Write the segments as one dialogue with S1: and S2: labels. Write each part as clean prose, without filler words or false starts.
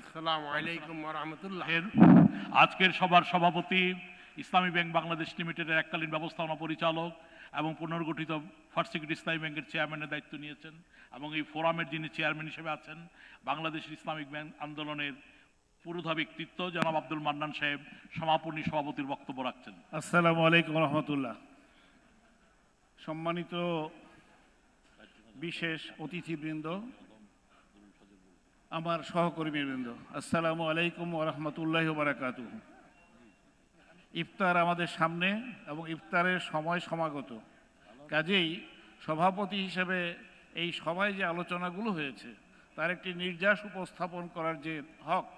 S1: আসসালামু আলাইকুম ওয়া রাহমাতুল্লাহ।
S2: আজকের সভার সভাপতি, ইসলামী ব্যাংক বাংলাদেশ লিমিটেডের এককালীন ব্যবস্থাপনা পরিচালক এবং পুনর্গঠিত ফার্স্ট সিকিউরিটি ইসলামী ব্যাংকের চেয়ারম্যানের দায়িত্ব নিয়েছেন এবং এই ফোরামের যিনি চেয়ারম্যান হিসেবে আছেন বাংলাদেশের ইসলামিক ব্যাংক আন্দোলনের পুরোধা ব্যক্তিত্ব জনাব আব্দুল মান্নান সাহেব সমাপনী সভাপতির বক্তব্য রাখছেন।
S3: আসসালামু আলাইকুম রহমতুল্লাহ। সম্মানিত বিশেষ অতিথিবৃন্দ, আমার সহকর্মীবৃন্দ, আসসালামু আলাইকুম ওরহমতুল্লাহি ওয়া বারাকাতুহু। ইফতার আমাদের সামনে এবং ইফতারের সময় সমাগত, কাজেই সভাপতি হিসেবে এই সভায় যে আলোচনাগুলো হয়েছে তার একটি নির্যাস উপস্থাপন করার যে হক,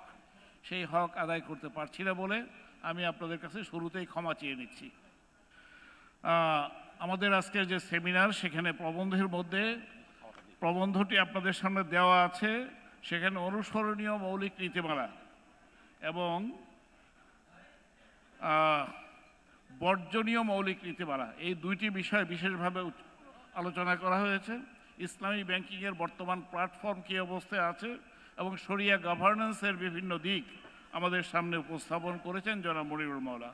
S3: সেই হক আদায় করতে পারছি না বলে আমি আপনাদের কাছে শুরুতেই ক্ষমা চেয়ে নিচ্ছি। আমাদের আজকের যে সেমিনার, সেখানে প্রবন্ধের মধ্যে প্রবন্ধটি আপনাদের সামনে দেওয়া আছে, সেখানে অনুসরণীয় মৌলিক নীতিমালা এবং বর্জনীয় মৌলিক নীতিমালা, এই দুইটি বিষয় বিশেষভাবে আলোচনা করা হয়েছে। ইসলামী ব্যাংকিংয়ের বর্তমান প্ল্যাটফর্ম কী অবস্থায় আছে এবং শরিয়া গভর্নেন্সের বিভিন্ন দিক আমাদের সামনে উপস্থাপন করেছেন জনাব মনিরুল মওলা।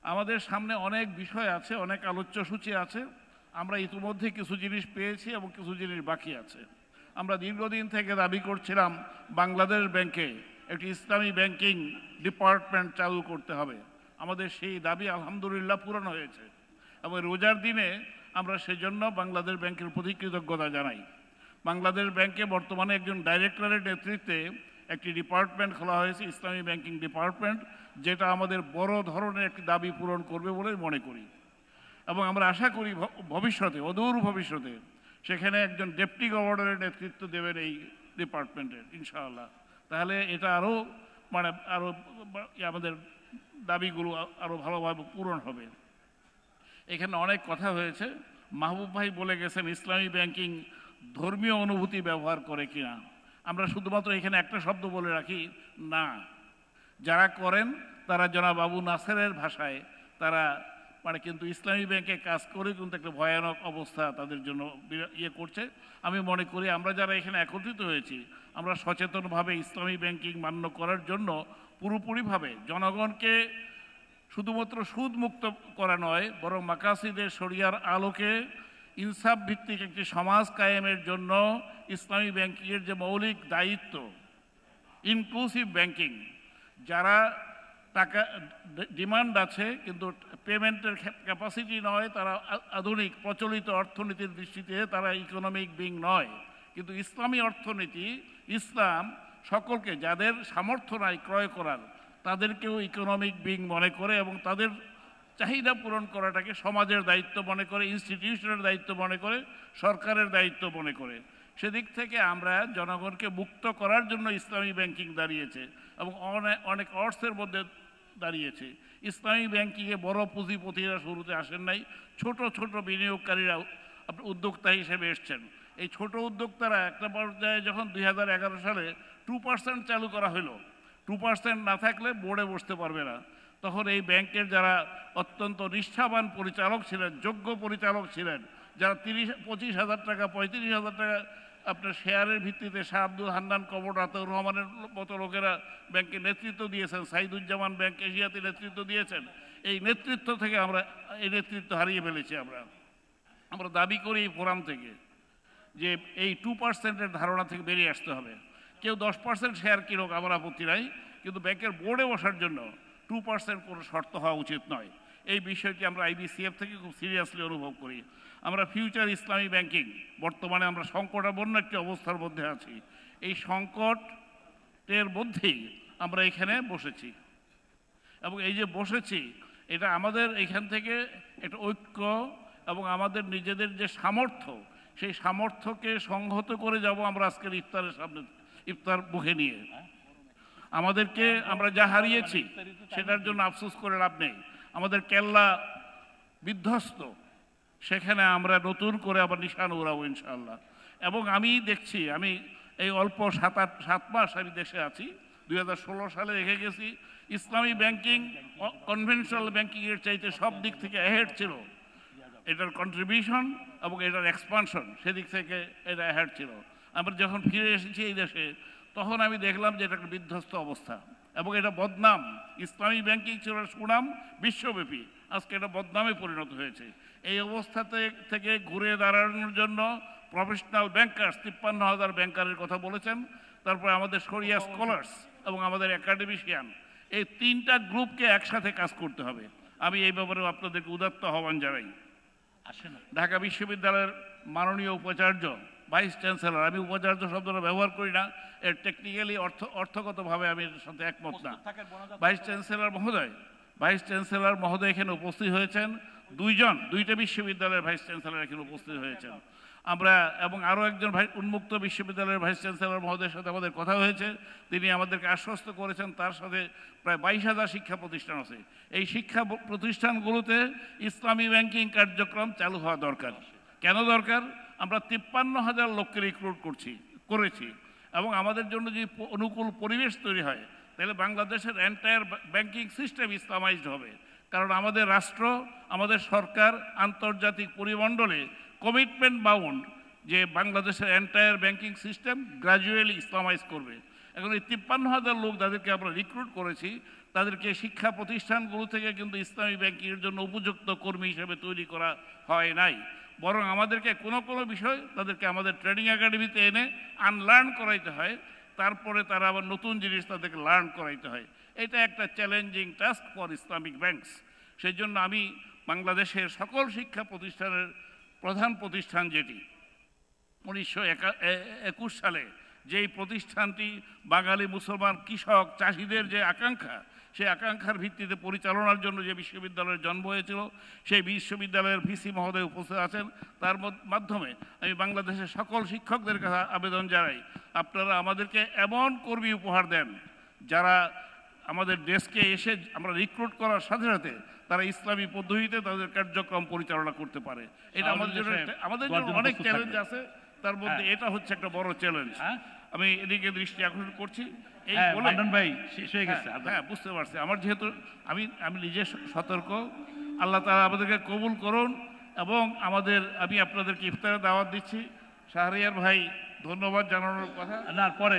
S3: আমাদের সামনে অনেক বিষয় আছে, অনেক আলোচ্যসূচি আছে। আমরা ইতিমধ্যে কিছু জিনিস পেয়েছি এবং কিছু জিনিস বাকি আছে। আমরা দীর্ঘদিন থেকে দাবি করছিলাম বাংলাদেশ ব্যাংকে একটি ইসলামী ব্যাংকিং ডিপার্টমেন্ট চালু করতে হবে। আমাদের সেই দাবি আলহামদুলিল্লাহ পূরণ হয়েছে এবং রোজার দিনে আমরা সেজন্য বাংলাদেশ ব্যাংকের প্রতি কৃতজ্ঞতা জানাই। বাংলাদেশ ব্যাংকে বর্তমানে একজন ডাইরেক্টরের নেতৃত্বে একটি ডিপার্টমেন্ট খোলা হয়েছে, ইসলামী ব্যাংকিং ডিপার্টমেন্ট, যেটা আমাদের বড় ধরনের একটি দাবি পূরণ করবে বলে মনে করি এবং আমরা আশা করি ভবিষ্যতে, অদূর ভবিষ্যতে সেখানে একজন ডেপুটি গভর্নরের নেতৃত্ব দেবেন এই ডিপার্টমেন্টের, ইনশাআল্লাহ। তাহলে এটা আরও আমাদের দাবিগুলো আরও ভালোভাবে পূরণ হবে। এখানে অনেক কথা হয়েছে। মাহবুব ভাই বলে গেছেন ইসলামী ব্যাংকিং ধর্মীয় অনুভূতি ব্যবহার করে কিনা। আমরা শুধুমাত্র এখানে একটা শব্দ বলে রাখি, না, যারা করেন তারা জনাব আবু নাসেরের ভাষায় তারা কিন্তু ইসলামী ব্যাংকে কাজ করে কিন্তু একটা ভয়ানক অবস্থা তাদের জন্য করছে। আমি মনে করি আমরা যারা এখানে একত্রিত হয়েছি, আমরা সচেতনভাবে ইসলামী ব্যাংকিং মান্য করার জন্য পুরোপুরিভাবে জনগণকে শুধুমাত্র সুদমুক্ত করা নয়, বরং মাকাসিদের শরিয়ার আলোকে ইনসাফ ভিত্তিক একটি সমাজ কায়েমের জন্য ইসলামী ব্যাংকিংয়ের যে মৌলিক দায়িত্ব, ইনক্লুসিভ ব্যাংকিং, যারা টাকা ডিমান্ড আছে কিন্তু পেমেন্টের ক্যাপাসিটি নয়, তারা আধুনিক প্রচলিত অর্থনীতির দৃষ্টিতে তারা ইকোনমিক বিং নয়, কিন্তু ইসলামী অর্থনীতি, ইসলাম সকলকে, যাদের সামর্থ্য নাই ক্রয় করার, তাদেরকেও ইকোনমিক বিং মনে করে এবং তাদের চাহিদা পূরণ করাটাকে সমাজের দায়িত্ব মনে করে, ইনস্টিটিউশনের দায়িত্ব মনে করে, সরকারের দায়িত্ব মনে করে। সেদিক থেকে আমরা জনগণকে মুক্ত করার জন্য ইসলামী ব্যাংকিং দাঁড়িয়েছে এবং অনেক অর্থের মধ্যে দাঁড়িয়েছে। ইসলামী ব্যাংকিংয়ে বড় পুঁজিপতিরা শুরুতে আসেন নাই, ছোট ছোট বিনিয়োগকারীরা উদ্যোক্তা হিসেবে এসছেন। এই ছোট উদ্যোক্তারা একটা পর্যায়ে যখন 2011 সালে 2% চালু করা হলো, 2% না থাকলে বোর্ডে বসতে পারবে না, তখন এই ব্যাংকের যারা অত্যন্ত নিষ্ঠাবান পরিচালক ছিলেন, যোগ্য পরিচালক ছিলেন, যারা 25,000 টাকা 35,000 টাকা আপনার শেয়ারের ভিত্তিতে শাহ আব্দুল হান্নান, কমর আতাউর রহমানের মতো লোকেরা ব্যাংকে নেতৃত্ব দিয়েছেন, সাইদুজ্জামান ব্যাংক এশিয়াতে নেতৃত্ব দিয়েছেন। এই নেতৃত্ব থেকে আমরা এই নেতৃত্ব হারিয়ে ফেলেছি। আমরা দাবি করি এই ফোরাম থেকে যে এই 2%-এর ধারণা থেকে বেরিয়ে আসতে হবে। কেউ 10% শেয়ার কিনুক, আমার আপত্তি নাই, কিন্তু ব্যাংকের বোর্ডে বসার জন্য 2% কোনো শর্ত হওয়া উচিত নয়। এই বিষয়টি আমরা আইবিসিএফ থেকে খুব সিরিয়াসলি অনুভব করি। আমরা ফিউচার ইসলামী ব্যাংকিং, বর্তমানে আমরা সংকটাপন্ন একটি অবস্থার মধ্যে আছি। এই সংকটের মধ্যেই আমরা এখানে বসেছি এবং এই যে বসেছি, এটা আমাদের এখান থেকে একটা ঐক্য এবং আমাদের নিজেদের যে সামর্থ্য, সেই সামর্থ্যকে সংহত করে যাব আমরা আজকের ইফতারের সামনে, ইফতার মুখে নিয়ে। আমাদেরকে আমরা যা হারিয়েছি সেটার জন্য আফসোস করে লাভ নেই। আমাদের কেল্লা বিধ্বস্ত, সেখানে আমরা নতুন করে আবার নিশান উড়াবো ইনশাআল্লাহ। এবং আমি দেখছি, আমি এই অল্প 7 মাস আমি দেশে আছি, 2016 সালে রেখে গেছি। ইসলামী ব্যাংকিং কনভেনশনাল ব্যাংকিংয়ের চাইতে সব দিক থেকে অ্যাহেড ছিল। এটার কন্ট্রিবিউশন এবং এটার এক্সপানশন, সেদিক থেকে এটা অ্যাহেড ছিল। আমরা যখন ফিরে এসেছি এই দেশে, তখন আমি দেখলাম যে এটা একটা বিধ্বস্ত অবস্থা এবং এটা বদনাম। ইসলামী ব্যাংকিং ছিল সুনাম বিশ্বব্যাপী, আজকে এটা বদনামে পরিণত হয়েছে। এই অবস্থাতে থেকে ঘুরে দাঁড়ানোর জন্য প্রফেশনাল ব্যাংকার্স 53,000 ব্যাংকারের কথা বলেছেন, তারপরে আমাদের শরিয়া স্কলার্স এবং আমাদের একাডেমিশিয়ান, এই 3টা গ্রুপকে একসাথে কাজ করতে হবে। আমি এই ব্যাপারে আপনাদেরকে উদাত্ত আহ্বান জানাই। ঢাকা বিশ্ববিদ্যালয়ের মাননীয় উপাচার্য, ভাইস চ্যান্সেলর, আমি উপাচার্য শব্দটা ব্যবহার করি না, এর টেকনিক্যালি অর্থগতভাবে আমি এর সাথে একমত না। ভাইস চ্যান্সেলর মহোদয় এখানে উপস্থিত হয়েছেন, দুইটা বিশ্ববিদ্যালয়ের ভাইস চ্যান্সেলর এখানে উপস্থিত হয়েছেন। আমরা এবং আরও একজন উন্মুক্ত বিশ্ববিদ্যালয়ের ভাইস চ্যান্সেলর মহোদয়ের সাথে আমাদের কথা হয়েছে, তিনি আমাদেরকে আশ্বস্ত করেছেন তার সাথে প্রায় 22,000 শিক্ষা প্রতিষ্ঠান আছে। এই শিক্ষা প্রতিষ্ঠানগুলোতে ইসলামী ব্যাংকিং কার্যক্রম চালু হওয়া দরকার। কেন দরকার? আমরা 53,000 লোককে রিক্রুট করেছি এবং আমাদের জন্য যদি অনুকূল পরিবেশ তৈরি হয় তাহলে বাংলাদেশের এন্টায়ার ব্যাংকিং সিস্টেম ইসলামাইজড হবে। কারণ আমাদের রাষ্ট্র, আমাদের সরকার আন্তর্জাতিক পরিমণ্ডলে কমিটমেন্ট বাউন্ড যে বাংলাদেশের entire banking system gradually Islamise করবে। এখন এই 53,000 লোক যাদেরকে আমরা রিক্রুট করেছি তাদেরকে শিক্ষা প্রতিষ্ঠানগুলো থেকে কিন্তু ইসলামী ব্যাংকিংয়ের জন্য উপযুক্ত কর্মী হিসেবে তৈরি করা হয় নাই, বরং আমাদেরকে কোনো বিষয় তাদেরকে আমাদের ট্রেনিং একাডেমিতে এনে আনলার্ন করাইতে হয়, তারপরে তারা আবার নতুন জিনিস তাদেরকে লার্ন করাইতে হয়। এটা একটা challenging task for Islamic banks. সেই জন্য আমি বাংলাদেশের সকল শিক্ষা প্রতিষ্ঠানের প্রধান প্রতিষ্ঠান যেটি 1921 সালে যেই প্রতিষ্ঠানটি বাঙালি মুসলমান কৃষক চাষিদের যে আকাঙ্ক্ষা, সেই আকাঙ্ক্ষার ভিত্তিতে পরিচালনার জন্য যে বিশ্ববিদ্যালয়ের জন্ম হয়েছিল, সেই বিশ্ববিদ্যালয়ের ভিসি মহোদয় উপস্থিত আছেন। তার মাধ্যমে আমি বাংলাদেশের সকল শিক্ষকদের কাছে আবেদন জানাই, আপনারা আমাদেরকে এমন কর্মী উপহার দেন যারা আমাদের দেশকে এসে আমরা রিক্রুট করার সাথে সাথে তারা ইসলামী পদ্ধতিতে তাদের কার্যক্রম পরিচালনা করতে পারে। এটা আমাদের জন্য অনেক চ্যালেঞ্জ আছে, তার মধ্যে এটা হচ্ছে একটা বড় চ্যালেঞ্জ। আমি এদিকে দৃষ্টি আকর্ষণ করছি। এই
S2: ভাই শেষ হয়ে গেছে।
S3: হ্যাঁ, বুঝতে পারছি। আমার যেহেতু আমি নিজে সতর্ক, আল্লাহ তাআলা আমাদেরকে কবুল করুন। এবং আমি আপনাদেরকে ইফতারে দাওয়াত দিচ্ছি। শাহরিয়ার ভাই ধন্যবাদ জানানোর কথা
S2: না, পরে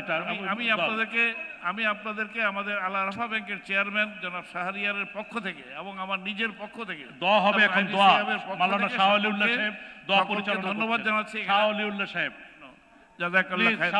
S3: আমি আপনাদেরকে আমাদের আল আরাফা ব্যাংকের চেয়ারম্যান জনাব শাহরিয়ারের পক্ষ থেকে এবং আমার নিজের পক্ষ থেকে
S2: দোয়া হবে। এখন দোয়া মাওলানা শাহ ওয়ালিউল্লাহ সাহেব দোয়া পরিচালনা
S3: ধন্যবাদ জানাচ্ছি।
S2: শাহ ওয়ালিউল্লাহ সাহেব,
S3: জাযাকাল্লাহ খাইর।